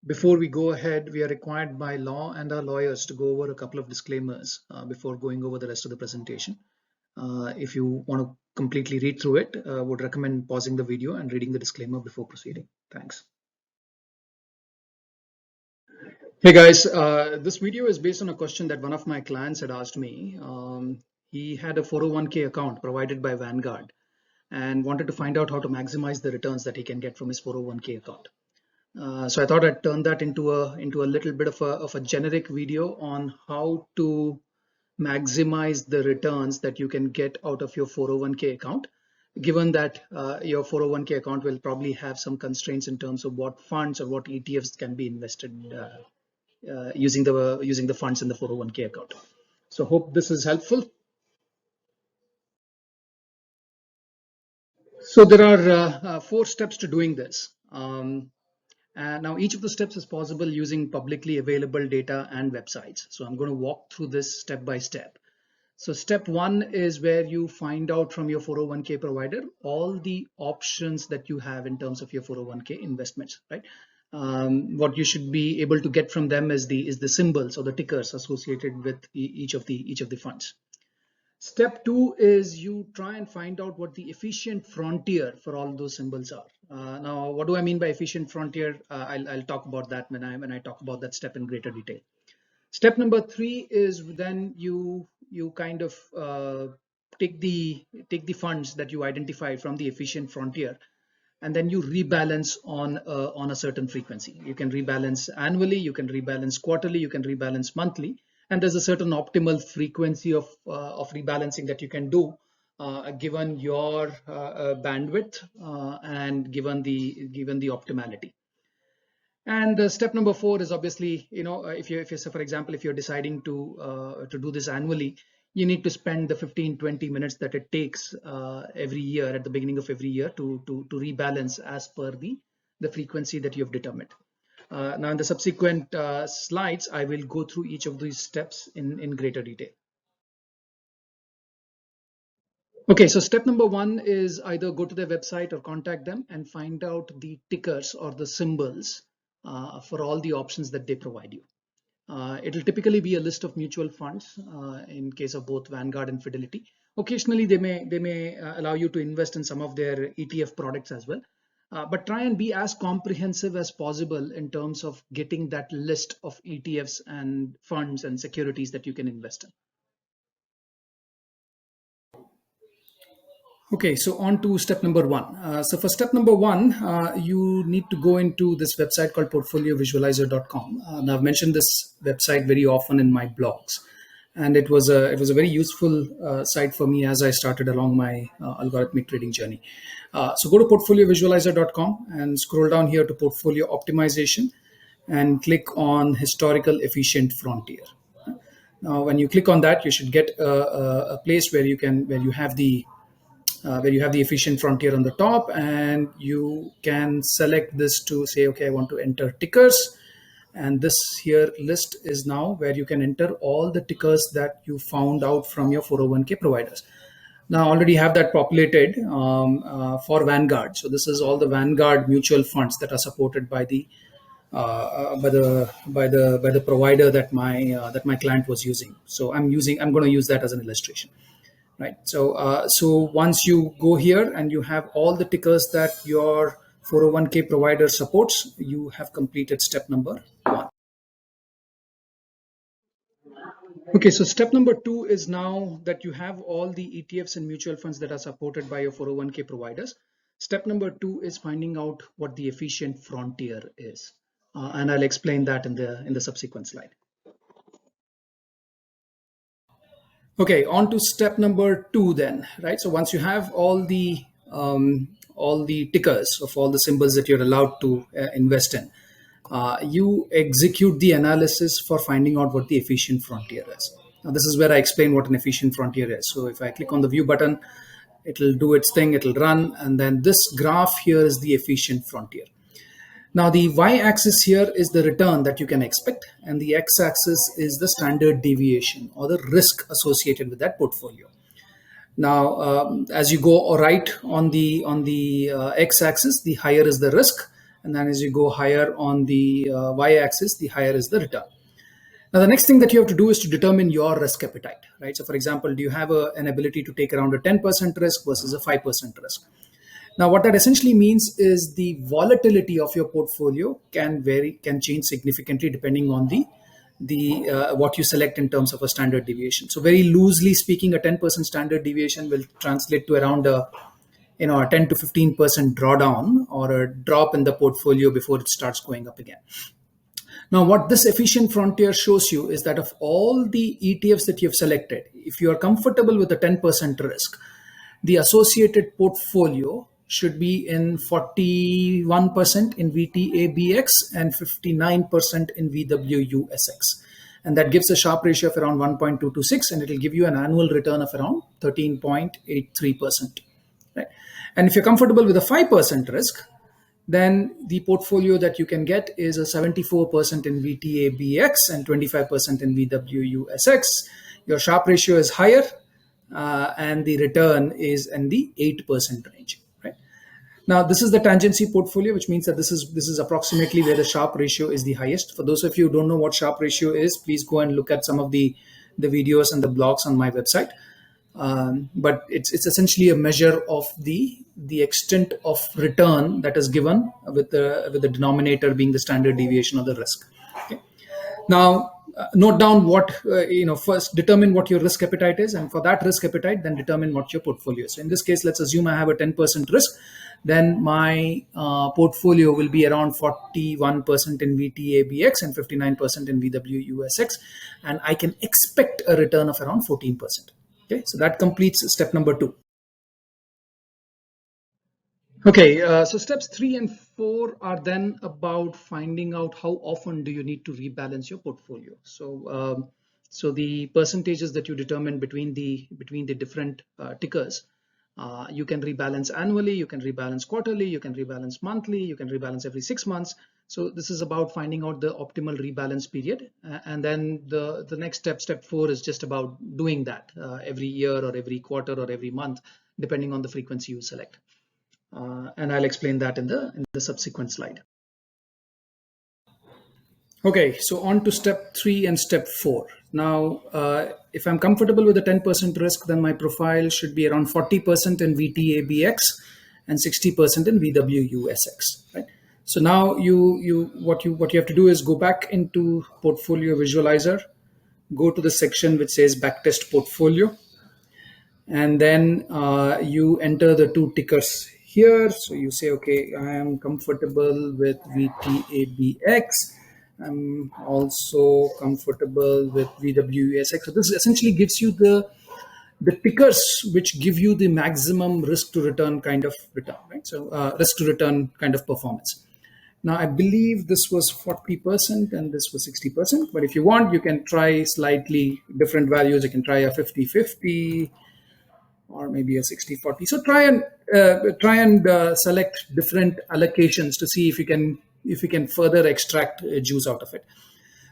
Before we go ahead, we are required by law and our lawyers to go over a couple of disclaimers before going over the rest of the presentation. If you want to completely read through it, would recommend pausing the video and reading the disclaimer before proceeding. Thanks. Hey guys, this video is based on a question that one of my clients had asked me. He had a 401k account provided by Vanguard and wanted to find out how to maximize the returns that he can get from his 401k account. So I thought I'd turn that into a little bit of a generic video on how to maximize the returns that you can get out of your 401k account, given that your 401k account will probably have some constraints in terms of what funds or what ETFs can be invested using the funds in the 401k account. So hope this is helpful. So there are 4 steps to doing this. Now each of the steps is possible using publicly available data and websites. So I'm going to walk through this step by step. So step 1 is where you find out from your 401k provider all the options that you have in terms of your 401k investments, right? What you should be able to get from them is the symbols or the tickers associated with each of the funds. Step 2 is you try and find out what the efficient frontier for all those symbols are. Now, what do I mean by efficient frontier? I'll talk about that when I talk about that step in greater detail. Step number 3 is then you kind of take the funds that you identify from the efficient frontier, and then you rebalance on a certain frequency. You can rebalance annually, you can rebalance quarterly, you can rebalance monthly, and there's a certain optimal frequency of rebalancing that you can do given your bandwidth and given the optimality. And step number 4 is obviously, if you so for example, if you're deciding to do this annually, you need to spend the 15-20 minutes that it takes every year at the beginning of every year to rebalance as per the frequency that you have determined. Now in the subsequent slides, I will go through each of these steps in greater detail. Okay, so step number 1 is either go to their website or contact them and find out the tickers or the symbols for all the options that they provide you. It'll typically be a list of mutual funds in case of both Vanguard and Fidelity. Occasionally, they may allow you to invest in some of their ETF products as well. But try and be as comprehensive as possible in terms of getting that list of ETFs and funds and securities that you can invest in. Okay, so on to step number 1. So for step number 1, you need to go into this website called portfoliovisualizer.com. Now I've mentioned this website very often in my blogs, and it was a very useful site for me as I started along my algorithmic trading journey. So go to portfoliovisualizer.com and scroll down here to portfolio optimization and click on historical efficient frontier. Now, when you click on that, you should get a place where you have the efficient frontier on the top, and you can select this to say, okay, I want to enter tickers. And this here list is now where you can enter all the tickers that you found out from your 401k providers. Now I already have that populated for Vanguard. So this is all the Vanguard mutual funds that are supported by the provider that my client was using. So I'm going to use that as an illustration. Right. So once you go here and you have all the tickers that your 401k provider supports, you have completed step number 1. Okay, so step number 2 is now that you have all the ETFs and mutual funds that are supported by your 401k providers. Step number 2 is finding out what the efficient frontier is, and I'll explain that in the subsequent slide. Okay, on to step number 2 then, right? So once you have all the tickers of all the symbols that you're allowed to invest in, you execute the analysis for finding out what the efficient frontier is. Now this is where I explain what an efficient frontier is. So if I click on the view button, it'll do its thing, it'll run, and then this graph here is the efficient frontier. Now the y-axis here is the return that you can expect, and the x-axis is the standard deviation or the risk associated with that portfolio. Now, as you go right on the x-axis, the higher is the risk, And then as you go higher on the y-axis, the higher is the return. Now, the next thing that you have to do is to determine your risk appetite, right? So, for example, do you have an ability to take around a 10% risk versus a 5% risk? Now, what that essentially means is the volatility of your portfolio can vary, can change significantly depending on the what you select in terms of a standard deviation. So, very loosely speaking, a 10% standard deviation will translate to around a 10 to 15% drawdown or a drop in the portfolio before it starts going up again. Now, what this efficient frontier shows you is that of all the ETFs that you've selected, if you are comfortable with a 10% risk, the associated portfolio should be in 41% in VTABX and 59% in VWUSX. And that gives a Sharpe ratio of around 1.226, and it will give you an annual return of around 13.83%. Right? And if you're comfortable with a 5% risk, then the portfolio that you can get is a 74% in VTABX and 25% in VWUSX. Your Sharpe ratio is higher, and the return is in the 8% range. Right? Now, this is the tangency portfolio, which means that this is approximately where the Sharpe ratio is the highest. For those of you who don't know what Sharpe ratio is, please go and look at some of the videos and the blogs on my website. But it's essentially a measure of the extent of return that is given with the denominator being the standard deviation of the risk. Okay. Now, note down what first determine what your risk appetite is, and for that risk appetite, then determine what your portfolio is. So in this case, let's assume I have a 10% risk. Then my portfolio will be around 41% in VTABX and 59% in VWUSX, and I can expect a return of around 14%. Okay, so that completes step number 2. Okay, so steps 3 and 4 are then about finding out how often do you need to rebalance your portfolio. So, so the percentages that you determine between the different tickers, you can rebalance annually, you can rebalance quarterly, you can rebalance monthly, you can rebalance every 6 months. So this is about finding out the optimal rebalance period, and then the next step 4 is just about doing that every year or every quarter or every month, depending on the frequency you select. And I'll explain that in the subsequent slide. Okay, so on to step 3 and step 4. Now, if I'm comfortable with a 10% risk, then my profile should be around 40% in VTABX and 60% in VWUSX. Right? So now what you have to do is go back into Portfolio Visualizer, go to the section which says Backtest Portfolio, and then you enter the 2 tickers here. So you say, okay, I am comfortable with VTABX. I'm also comfortable with VWUSX. So this essentially gives you the tickers which give you the maximum risk to return kind of return, right? So risk to return kind of performance. Now, I believe this was 40% and this was 60%, but if you want, you can try slightly different values. You can try a 50-50 or maybe a 60-40. So try and select different allocations to see if you can further extract juice out of it.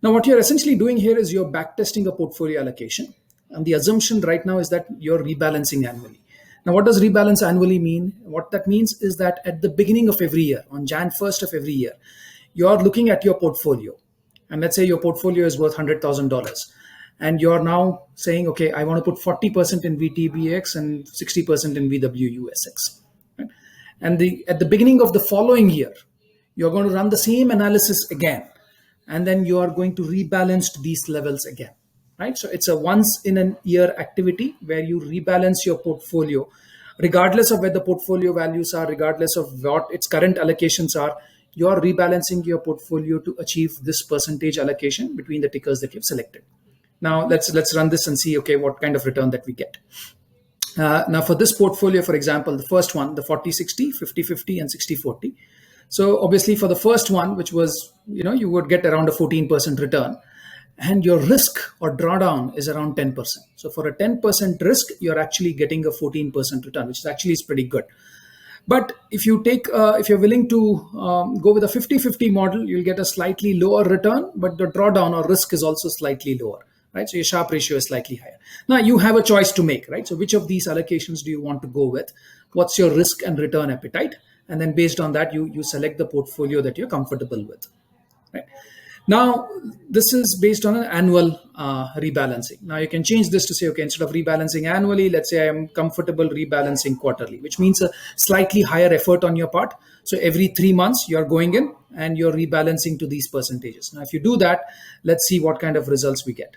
Now, what you're essentially doing here is you're backtesting a portfolio allocation. And the assumption right now is that you're rebalancing annually. Now, what does rebalance annually mean? What that means is that at the beginning of every year, on Jan 1st of every year, you're looking at your portfolio. And let's say your portfolio is worth $100,000. And you're now saying, okay, I want to put 40% in VTBX and 60% in VWUSX. Right? And at the beginning of the following year, you're going to run the same analysis again. And then you are going to rebalance these levels again. Right? So it's a once in a year activity where you rebalance your portfolio, regardless of where the portfolio values are, regardless of what its current allocations are. You're rebalancing your portfolio to achieve this percentage allocation between the tickers that you've selected. Now let's run this and see, okay, what kind of return that we get. Now for this portfolio, for example, the first one, the 40-60, 50-50, and 60-40. So obviously for the first one, which was, you would get around a 14% return. And your risk or drawdown is around 10%. So for a 10% risk, you're actually getting a 14% return, which actually is pretty good. But if you if you're willing to go with a 50-50 model, you'll get a slightly lower return, but the drawdown or risk is also slightly lower, right? So your Sharpe ratio is slightly higher. Now you have a choice to make, right? So which of these allocations do you want to go with? What's your risk and return appetite? and then based on that you select the portfolio that you're comfortable with, right? Now, this is based on an annual rebalancing. Now, you can change this to say, okay, instead of rebalancing annually, let's say I'm comfortable rebalancing quarterly, which means a slightly higher effort on your part. So every 3 months, you're going in and you're rebalancing to these percentages. Now, if you do that, let's see what kind of results we get.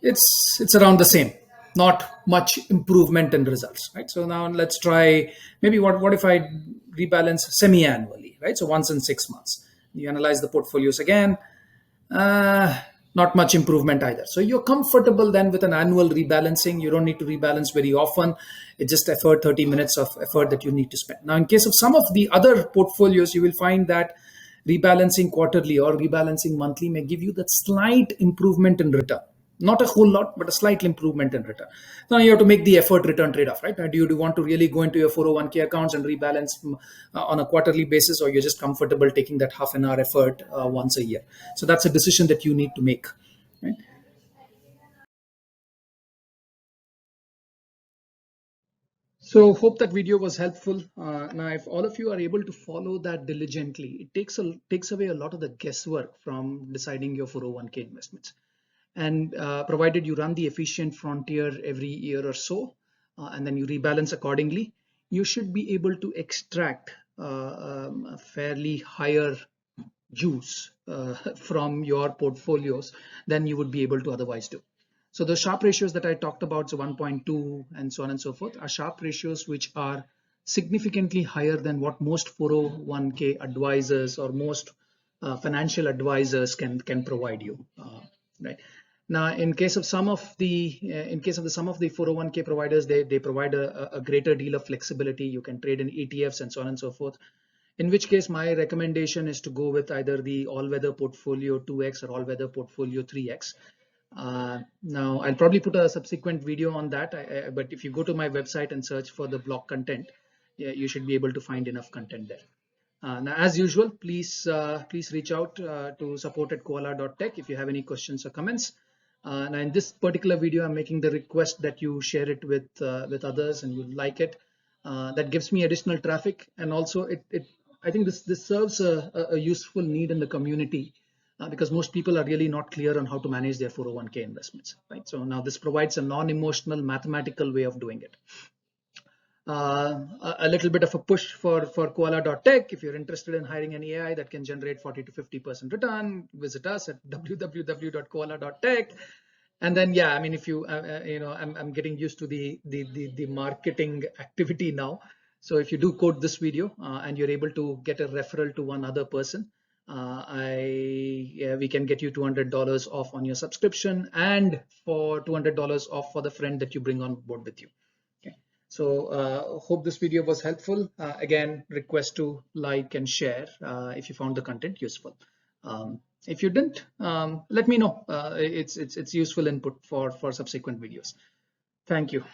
It's around the same, not much improvement in results, right? So now let's try, maybe what if I rebalance semi-annually, right? So once in 6 months you analyze the portfolios again. uh, Not much improvement either. So you're comfortable then with an annual rebalancing. You don't need to rebalance very often. It's just effort, 30 minutes of effort that you need to spend. Now, in case of some of the other portfolios, you will find that rebalancing quarterly or rebalancing monthly may give you that slight improvement in return. Not a whole lot, but a slight improvement in return. Now you have to make the effort return trade off, right? Do you want to really go into your 401k accounts and rebalance on a quarterly basis, or you're just comfortable taking that half an hour effort once a year? So that's a decision that you need to make, right? So hope that video was helpful. Now, if all of you are able to follow that diligently, it takes away a lot of the guesswork from deciding your 401k investments. And provided you run the efficient frontier every year or so, and then you rebalance accordingly, you should be able to extract a fairly higher juice from your portfolios than you would be able to otherwise do. So the Sharpe ratios that I talked about, so 1.2 and so on and so forth, are Sharpe ratios which are significantly higher than what most 401k advisors or most financial advisors can provide you, right? Now, in case of some of the some of the 401k providers, they provide a greater deal of flexibility. You can trade in ETFs and so on and so forth. In which case, my recommendation is to go with either the all-weather portfolio 2x or all-weather portfolio 3x. Now, I'll probably put a subsequent video on that, but if you go to my website and search for the blog content, yeah, you should be able to find enough content there. Now, as usual, please reach out to support@koala.tech if you have any questions or comments. Now, in this particular video, I'm making the request that you share it with others and you like it. That gives me additional traffic, and also I think this serves a useful need in the community. Because most people are really not clear on how to manage their 401k investments, right? So now this provides a non-emotional mathematical way of doing it. A little bit of a push for koala.tech. If you're interested in hiring an AI that can generate 40 to 50% return, visit us at www.koala.tech. And then, yeah, I mean, if you, I'm getting used to the marketing activity now. So if you do quote this video and you're able to get a referral to one other person, we can get you $200 off on your subscription, and for $200 off for the friend that you bring on board with you. Okay. So hope this video was helpful. Again, request to like and share if you found the content useful. If you didn't, let me know. It's useful input for subsequent videos. Thank you.